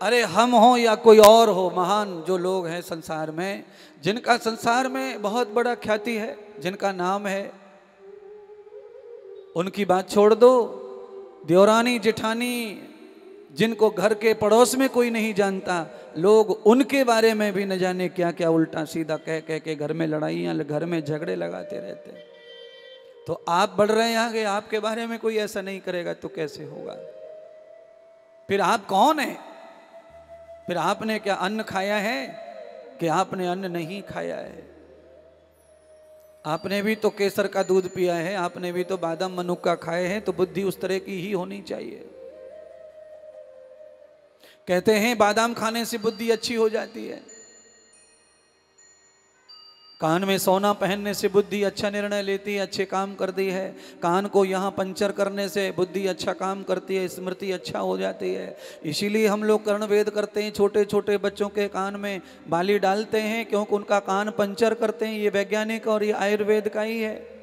अरे हम हो या कोई और हो, महान जो लोग हैं संसार में, जिनका संसार में बहुत बड़ा ख्याति है, जिनका नाम है, उनकी बात छोड़ दो। देवरानी जेठानी जिनको घर के पड़ोस में कोई नहीं जानता, लोग उनके बारे में भी न जाने क्या क्या उल्टा सीधा कह कह के घर में लड़ाइयाँ, घर में झगड़े लगाते रहते हैं। तो आप बढ़ रहे हैं आगे, आपके बारे में कोई ऐसा नहीं करेगा तो कैसे होगा? फिर आप कौन है? फिर आपने क्या अन्न खाया है कि आपने अन्न नहीं खाया है? आपने भी तो केसर का दूध पिया है, आपने भी तो बादाम मनुक्का खाए हैं, तो बुद्धि उस तरह की ही होनी चाहिए। कहते हैं बादाम खाने से बुद्धि अच्छी हो जाती है, कान में सोना पहनने से बुद्धि अच्छा निर्णय लेती है, अच्छे काम करती है, कान को यहाँ पंचर करने से बुद्धि अच्छा काम करती है, स्मृति अच्छा हो जाती है। इसीलिए हम लोग कर्ण वेद करते हैं, छोटे छोटे बच्चों के कान में बाली डालते हैं, क्योंकि उनका कान पंचर करते हैं। ये वैज्ञानिक और ये आयुर्वेद का ही है।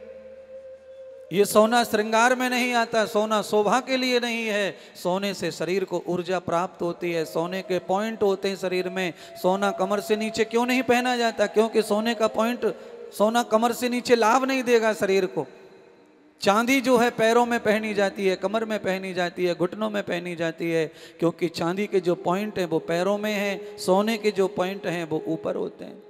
ये सोना श्रृंगार में नहीं आता, सोना शोभा के लिए नहीं है। सोने से शरीर को ऊर्जा प्राप्त होती है, सोने के पॉइंट होते हैं शरीर में। सोना कमर से नीचे क्यों नहीं पहना जाता? क्योंकि सोने का पॉइंट, सोना कमर से नीचे लाभ नहीं देगा शरीर को। चांदी जो है पैरों में पहनी जाती है, कमर में पहनी जाती है, घुटनों में पहनी जाती है, क्योंकि चांदी के जो पॉइंट हैं वो पैरों में हैं, सोने के जो पॉइंट हैं वो ऊपर होते हैं,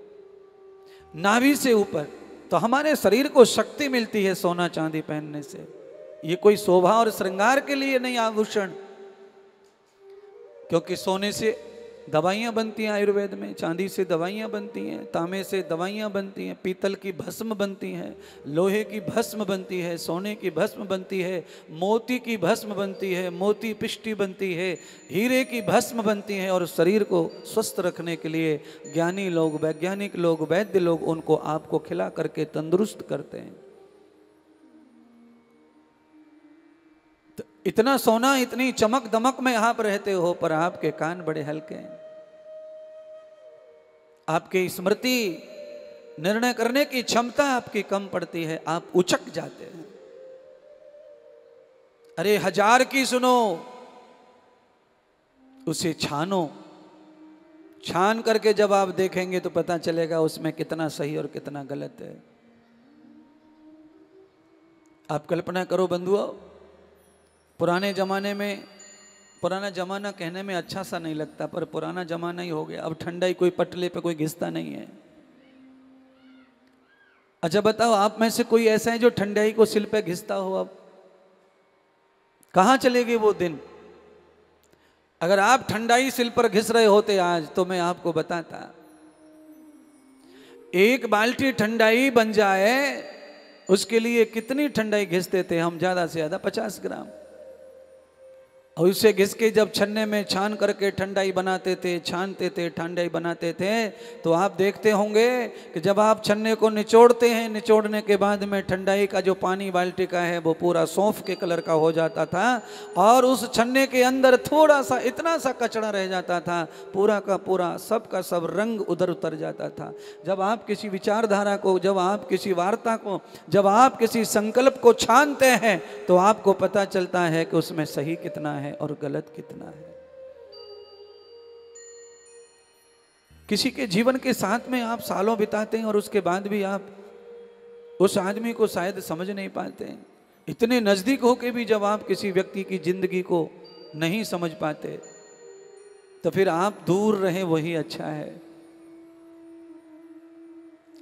नाभि से ऊपर। तो हमारे शरीर को शक्ति मिलती है सोना चांदी पहनने से। ये कोई शोभा और श्रृंगार के लिए नहीं आभूषण, क्योंकि सोने से दवाइयाँ बनती हैं आयुर्वेद में, चांदी से दवाइयाँ बनती हैं, तांबे से दवाइयाँ बनती हैं, पीतल की भस्म बनती हैं, लोहे की भस्म बनती है, सोने की भस्म बनती है, मोती की भस्म बनती है, मोती पिष्टी बनती है, हीरे की भस्म बनती है। और शरीर को स्वस्थ रखने के लिए ज्ञानी लोग, वैज्ञानिक लोग, वैद्य लोग उनको आपको खिला करके तंदुरुस्त करते हैं। इतना सोना, इतनी चमक दमक में आप रहते हो, पर आपके कान बड़े हल्के हैं। आपकी स्मृति, निर्णय करने की क्षमता आपकी कम पड़ती है, आप उचक जाते हैं। अरे 1000 की सुनो, उसे छानो, छान करके जब आप देखेंगे तो पता चलेगा उसमें कितना सही और कितना गलत है। आप कल्पना करो बंधुओं, पुराने ज़माने में, पुराना ज़माना कहने में अच्छा सा नहीं लगता, पर पुराना ज़माना ही हो गया। अब ठंडाई कोई पटले पे कोई घिसता नहीं है। अच्छा बताओ, आप में से कोई ऐसा है जो ठंडाई को सिल पे घिसता हो? अब कहाँ चले गए वो दिन? अगर आप ठंडाई सिल पर घिस रहे होते आज तो मैं आपको बताता, एक बाल्टी ठंडाई बन जाए उसके लिए कितनी ठंडाई घिसते थे हम? ज्यादा से ज्यादा 50 ग्राम। और उसे घिस के जब छन्ने में छान करके ठंडाई बनाते थे, छानते थे, ठंडाई बनाते थे, तो आप देखते होंगे कि जब आप छन्ने को निचोड़ते हैं, निचोड़ने के बाद में ठंडाई का जो पानी बाल्टी का है वो पूरा सौंफ के कलर का हो जाता था, और उस छन्ने के अंदर थोड़ा सा इतना सा कचड़ा रह जाता था, पूरा का पूरा सब का सब रंग उधर उतर जाता था। जब आप किसी विचारधारा को, जब आप किसी वार्ता को, जब आप किसी संकल्प को छानते हैं तो आपको पता चलता है कि उसमें सही कितना है और गलत कितना है। किसी के जीवन के साथ में आप सालों बिताते हैं और उसके बाद भी आप उस आदमी को शायद समझ नहीं पाते हैं। इतने नजदीक होके भी जब आप किसी व्यक्ति की जिंदगी को नहीं समझ पाते तो फिर आप दूर रहें वही अच्छा है।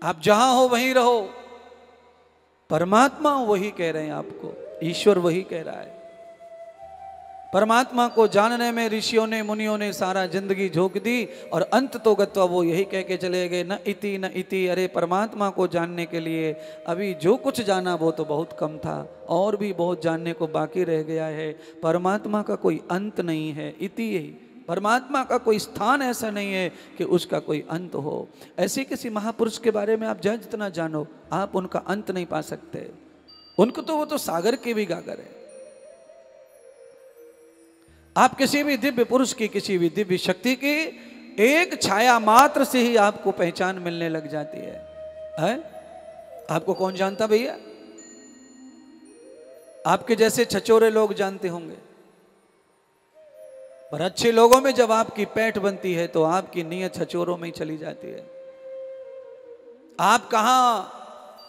आप जहां हो वहीं रहो। परमात्मा वही कह रहे हैं आपको, ईश्वर वही कह रहा है। परमात्मा को जानने में ऋषियों ने, मुनियों ने सारा जिंदगी झोंक दी और अंत तो गत्वा वो यही कह के चले गए, न इति न इति। अरे परमात्मा को जानने के लिए अभी जो कुछ जाना वो तो बहुत कम था, और भी बहुत जानने को बाकी रह गया है। परमात्मा का कोई अंत नहीं है, इति यही। परमात्मा का कोई स्थान ऐसा नहीं है कि उसका कोई अंत हो। ऐसे किसी महापुरुष के बारे में आप जितना जानो, आप उनका अंत नहीं पा सकते। उनको तो वो तो सागर के भी गागर है। आप किसी भी दिव्य पुरुष की, किसी भी दिव्य शक्ति की एक छाया मात्र से ही आपको पहचान मिलने लग जाती है? आपको कौन जानता भैया? आपके जैसे छचोरे लोग जानते होंगे, पर अच्छे लोगों में जब आपकी पैठ बनती है तो आपकी नीयत छचोरों में ही चली जाती है। आप कहां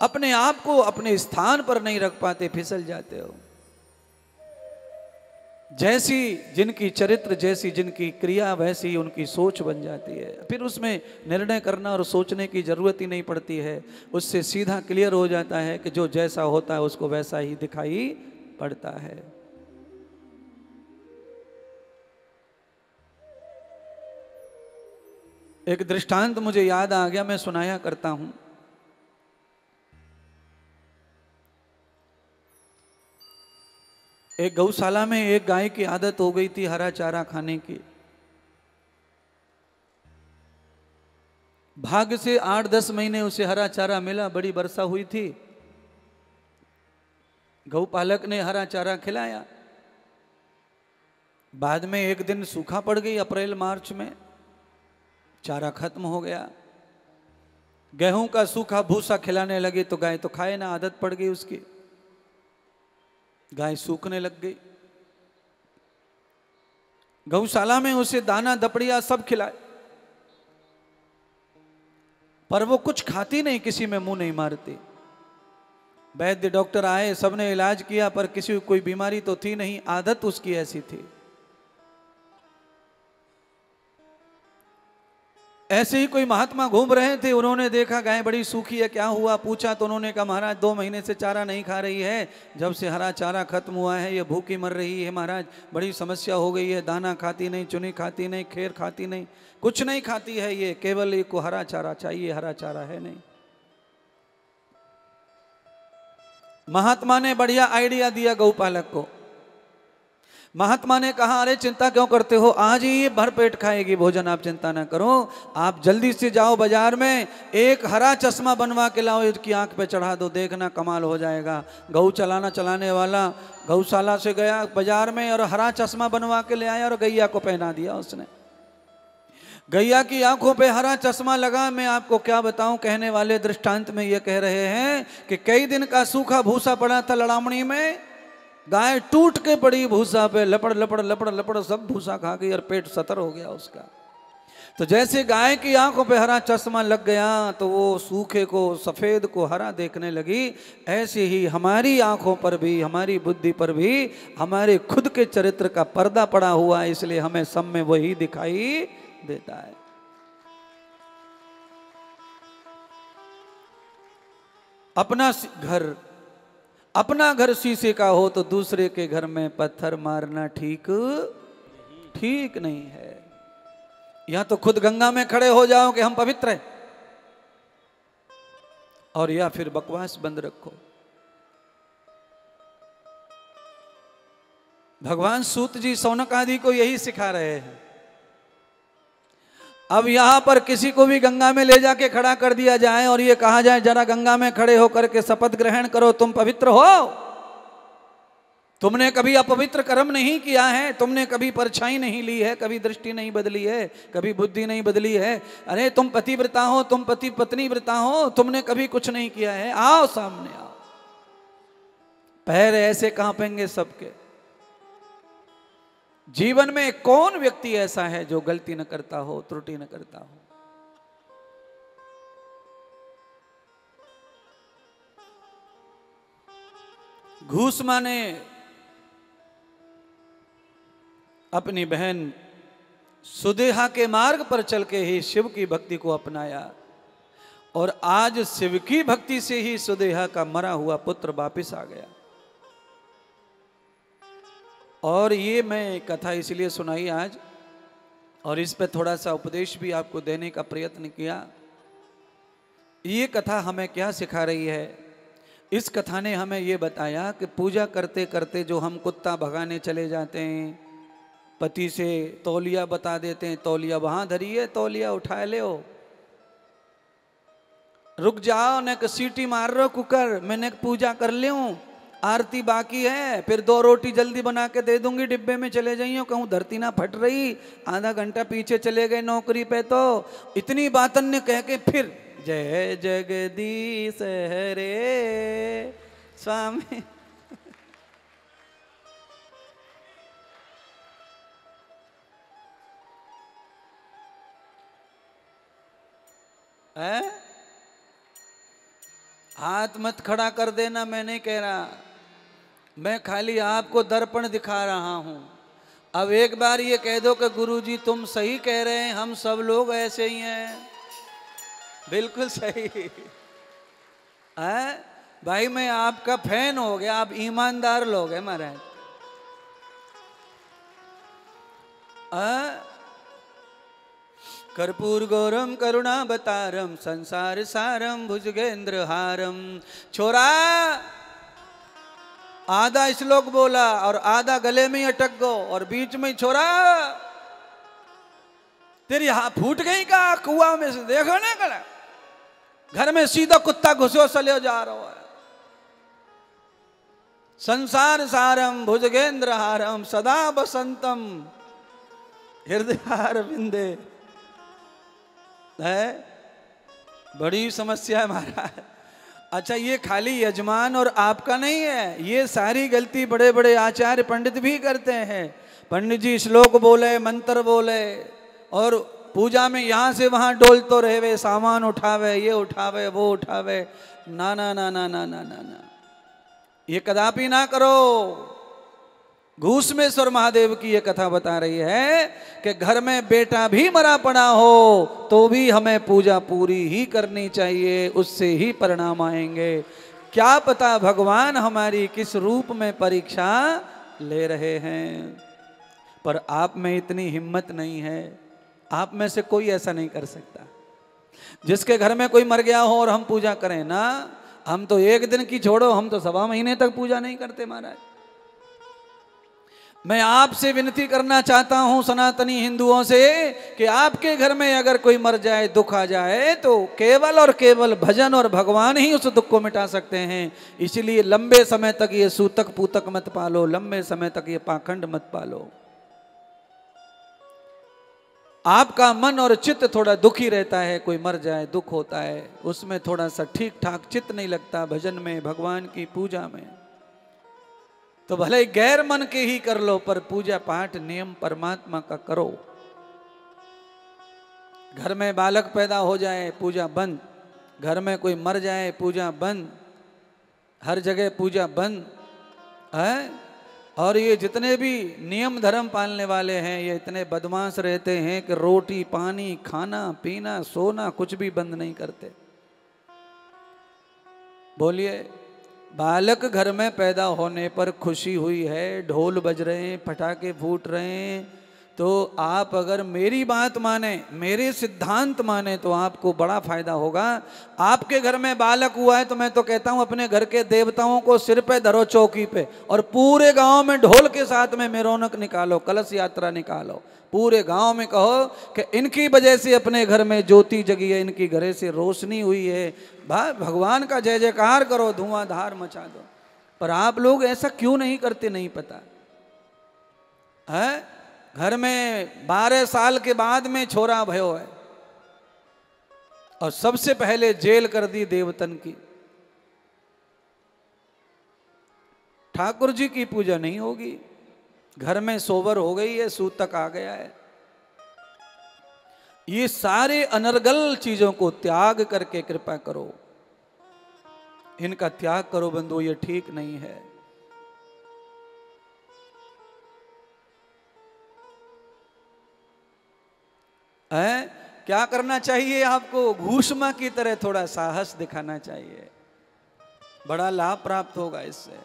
अपने आप को अपने स्थान पर नहीं रख पाते, फिसल जाते हो। जैसी जिनकी चरित्र, जैसी जिनकी क्रिया, वैसी उनकी सोच बन जाती है। फिर उसमें निर्णय करना और सोचने की जरूरत ही नहीं पड़ती है। उससे सीधा क्लियर हो जाता है कि जो जैसा होता है उसको वैसा ही दिखाई पड़ता है। एक दृष्टांत मुझे याद आ गया, मैं सुनाया करता हूं। एक गौशाला में एक गाय की आदत हो गई थी हरा चारा खाने की। भाग्य से 8-10 महीने उसे हरा चारा मिला, बड़ी वर्षा हुई थी। गौपालक ने हरा चारा खिलाया। बाद में एक दिन सूखा पड़ गई, अप्रैल मार्च में चारा खत्म हो गया। गेहूं का सूखा भूसा खिलाने लगे तो गाय तो खाए ना, आदत पड़ गई उसकी। गाय सूखने लग गई। गौशाला में उसे दाना दपड़िया सब खिलाए, पर वो कुछ खाती नहीं, किसी में मुंह नहीं मारती। वैद्य डॉक्टर आए, सबने इलाज किया, पर किसी को कोई बीमारी तो थी नहीं, आदत उसकी ऐसी थी। ऐसे ही कोई महात्मा घूम रहे थे, उन्होंने देखा गाय बड़ी सूखी है, क्या हुआ? पूछा तो उन्होंने कहा महाराज 2 महीने से चारा नहीं खा रही है, जब से हरा चारा खत्म हुआ है ये भूखी मर रही है महाराज, बड़ी समस्या हो गई है। दाना खाती नहीं, चुनी खाती नहीं, खेर खाती नहीं, कुछ नहीं खाती है ये, केवल एक को हरा चारा चाहिए, हरा चारा है नहीं। महात्मा ने बढ़िया आइडिया दिया गौपालक को। महात्मा ने कहा अरे चिंता क्यों करते हो, आज ही ये भर पेट खाएगी भोजन, आप चिंता ना करो। आप जल्दी से जाओ बाजार में, एक हरा चश्मा बनवा के लाओ, इसकी आंख पे चढ़ा दो, देखना कमाल हो जाएगा। गऊ चलाने वाला गौशाला से गया बाजार में और हरा चश्मा बनवा के ले आया और गैया को पहना दिया उसने। गैया की आंखों पे हरा चश्मा लगा। मैं आपको क्या बताऊं, कहने वाले दृष्टांत में ये कह रहे हैं कि कई दिन का सूखा भूसा पड़ा था लड़ामणी में, गाय टूट के पड़ी भूसा पे, लपड़ लपड़ लपड़ लपड़ सब भूसा खा गई और पेट सतर हो गया उसका। तो जैसे गाय की आंखों पे हरा चश्मा लग गया तो वो सूखे को, सफेद को हरा देखने लगी, ऐसे ही हमारी आंखों पर भी, हमारी बुद्धि पर भी हमारे खुद के चरित्र का पर्दा पड़ा हुआ है, इसलिए हमें सब में वही दिखाई देता है। अपना घर, अपना घर शीशे का हो तो दूसरे के घर में पत्थर मारना ठीक नहीं है। या तो खुद गंगा में खड़े हो जाओ कि हम पवित्र हैं, और या फिर बकवास बंद रखो। भगवान सूत जी सौनक आदि को यही सिखा रहे हैं। अब यहां पर किसी को भी गंगा में ले जाके खड़ा कर दिया जाए और ये कहा जाए जरा गंगा में खड़े होकर के शपथ ग्रहण करो, तुम पवित्र हो। तुमने कभी अपवित्र कर्म नहीं किया है, तुमने कभी परछाई नहीं ली है, कभी दृष्टि नहीं बदली है, कभी बुद्धि नहीं बदली है। अरे तुम पतिव्रता हो, तुम पति पत्नी व्रता हो, तुमने कभी कुछ नहीं किया है। आओ सामने आओ। पैर ऐसे कांपेंगे सबके। जीवन में कौन व्यक्ति ऐसा है जो गलती न करता हो, त्रुटि न करता हो? घूस माँ ने अपनी बहन सुदेहा के मार्ग पर चल के ही शिव की भक्ति को अपनाया, और आज शिव की भक्ति से ही सुदेहा का मरा हुआ पुत्र वापिस आ गया। और ये मैं कथा इसलिए सुनाई आज, और इस पे थोड़ा सा उपदेश भी आपको देने का प्रयत्न किया। ये कथा हमें क्या सिखा रही है? इस कथा ने हमें ये बताया कि पूजा करते करते जो हम कुत्ता भगाने चले जाते हैं, पति से तौलिया बता देते हैं, तौलिया वहां धरी है, तौलिया उठा ले, रुक जाओ, न सीटी मार रहे हो कुकर, मैंने पूजा कर लियो, आरती बाकी है, फिर 2 रोटी जल्दी बना के दे दूंगी, डिब्बे में चले जाइयो, कहूँ धरती ना फट रही, आधा घंटा पीछे चले गए नौकरी पे। तो इतनी बातन ने कह के फिर जय जगदीश हरे स्वामी। हाथ मत खड़ा कर देना, मैं नहीं कह रहा, मैं खाली आपको दर्पण दिखा रहा हूं। अब एक बार ये कह दो कि गुरुजी तुम सही कह रहे हैं, हम सब लोग ऐसे ही हैं। बिल्कुल सही है भाई, मैं आपका फैन हो गया, आप ईमानदार लोग हैं महाराज। कर्पूर गौरम करुणावतारम संसार सारम भुजगेंद्र हारम। छोरा आधा श्लोक बोला और आधा गले में ही अटक गो, और बीच में छोरा तेरी हाथ फूट गई का कुआं में से, देखो ना कड़ा घर में सीधा कुत्ता घुसो चले जा रहा है। संसार सारम भुजगेंद्र हारम सदा बसंतम हृदय विंदे है। बड़ी समस्या है महाराज। अच्छा, ये खाली यजमान और आपका नहीं है, ये सारी गलती बड़े बड़े आचार्य पंडित भी करते हैं। पंडित जी श्लोक बोले, मंत्र बोले, और पूजा में यहाँ से वहाँ डोलतो रहे, वे सामान उठावे, ये उठावे, वो उठावे। ना ना ना ना ना ना ना ना, ये कदापि ना करो। घूसमेश्वर महादेव की ये कथा बता रही है कि घर में बेटा भी मरा पड़ा हो तो भी हमें पूजा पूरी ही करनी चाहिए, उससे ही परिणाम आएंगे। क्या पता भगवान हमारी किस रूप में परीक्षा ले रहे हैं, पर आप में इतनी हिम्मत नहीं है। आप में से कोई ऐसा नहीं कर सकता जिसके घर में कोई मर गया हो और हम पूजा करें ना। हम तो एक दिन की छोड़ो, हम तो 1.25 महीने तक पूजा नहीं करते महाराज। मैं आपसे विनती करना चाहता हूं सनातनी हिंदुओं से कि आपके घर में अगर कोई मर जाए, दुख आ जाए, तो केवल और केवल भजन और भगवान ही उस दुख को मिटा सकते हैं। इसलिए लंबे समय तक ये सूतक पूतक मत पालो, लंबे समय तक ये पाखंड मत पालो। आपका मन और चित्त थोड़ा दुखी रहता है, कोई मर जाए दुख होता है, उसमें थोड़ा सा ठीक ठाक चित्त नहीं लगता भजन में, भगवान की पूजा में, तो भले गैर मन के ही कर लो, पर पूजा पाठ नियम परमात्मा का करो। घर में बालक पैदा हो जाए, पूजा बंद। घर में कोई मर जाए, पूजा बंद। हर जगह पूजा बंद है। और ये जितने भी नियम धर्म पालने वाले हैं, ये इतने बदमाश रहते हैं कि रोटी पानी, खाना पीना, सोना कुछ भी बंद नहीं करते। बोलिए बालक घर में पैदा होने पर खुशी हुई है, ढोल बज रहे हैं, पटाखे फूट रहे हैं, तो आप अगर मेरी बात माने, मेरे सिद्धांत माने तो आपको बड़ा फायदा होगा। आपके घर में बालक हुआ है तो मैं तो कहता हूं अपने घर के देवताओं को सिर पे धरो चौकी पे, और पूरे गांव में ढोल के साथ में मेरौनक निकालो, कलश यात्रा निकालो, पूरे गांव में कहो कि इनकी वजह से अपने घर में ज्योति जगी है, इनकी घरे से रोशनी हुई है, भगवान का जय जयकार करो, धुआंधार मचा दो। पर आप लोग ऐसा क्यों नहीं करते नहीं पता है। घर में 12 साल के बाद में छोरा भयो है और सबसे पहले जेल कर दी देवतन की। ठाकुर जी की पूजा नहीं होगी, घर में सोबर हो गई है, सूतक आ गया है। ये सारे अनर्गल चीजों को त्याग करके कृपा करो, इनका त्याग करो बंधु, ये ठीक नहीं है। क्या करना चाहिए आपको? घूसमा की तरह थोड़ा साहस दिखाना चाहिए, बड़ा लाभ प्राप्त होगा इससे।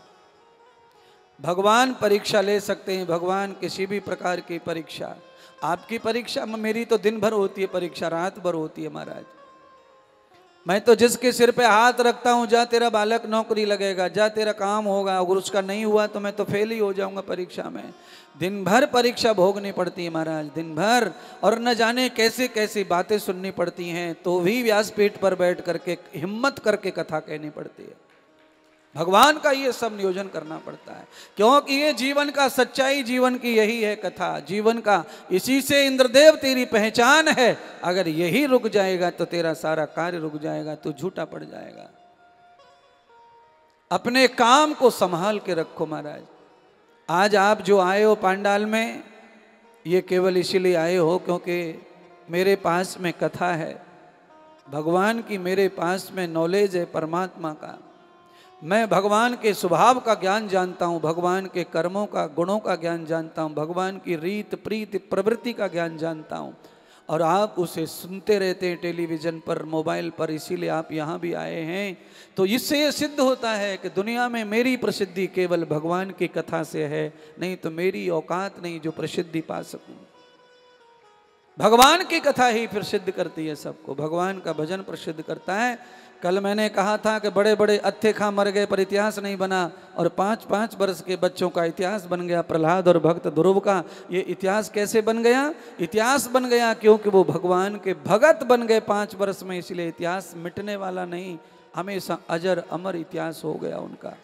भगवान परीक्षा ले सकते हैं, भगवान किसी भी प्रकार की परीक्षा, आपकी परीक्षा, मेरी तो दिन भर होती है परीक्षा, रात भर होती है महाराज। मैं तो जिसके सिर पे हाथ रखता हूं, जा तेरा बालक नौकरी लगेगा, जा तेरा काम होगा, अगर उसका नहीं हुआ तो मैं तो फेल ही हो जाऊंगा परीक्षा में। दिन भर परीक्षा भोगनी पड़ती है महाराज, दिन भर, और न जाने कैसे कैसी बातें सुननी पड़ती हैं, तो भी व्यासपीठ पर बैठ करके हिम्मत करके कथा कहनी पड़ती है। भगवान का ये सब नियोजन करना पड़ता है, क्योंकि ये जीवन का सच्चाई, जीवन की यही है कथा, जीवन का इसी से इंद्रदेव तेरी पहचान है। अगर यही रुक जाएगा तो तेरा सारा कार्य रुक जाएगा, तो झूठा पड़ जाएगा। अपने काम को संभाल के रखो महाराज। आज आप जो आए हो पांडाल में, ये केवल इसीलिए आए हो क्योंकि मेरे पास में कथा है, भगवान की मेरे पास में नॉलेज है परमात्मा का। मैं भगवान के स्वभाव का ज्ञान जानता हूँ, भगवान के कर्मों का, गुणों का ज्ञान जानता हूँ, भगवान की रीत प्रीति प्रवृत्ति का ज्ञान जानता हूँ, और आप उसे सुनते रहते हैं टेलीविज़न पर, मोबाइल पर, इसीलिए आप यहाँ भी आए हैं। तो इससे ये सिद्ध होता है कि दुनिया में मेरी प्रसिद्धि केवल भगवान की कथा से है, नहीं तो मेरी औकात नहीं जो प्रसिद्धि पा सकूं। भगवान की कथा ही प्रसिद्ध करती है सबको, भगवान का भजन प्रसिद्ध करता है। कल मैंने कहा था कि बड़े बड़े अत्थे खां मर गए पर इतिहास नहीं बना, और 5-5 वर्ष के बच्चों का इतिहास बन गया, प्रहलाद और भक्त ध्रुव का। ये इतिहास कैसे बन गया? इतिहास बन गया क्योंकि वो भगवान के भगत बन गए 5 वर्ष में, इसलिए इतिहास मिटने वाला नहीं, हमेशा अजर अमर इतिहास हो गया उनका।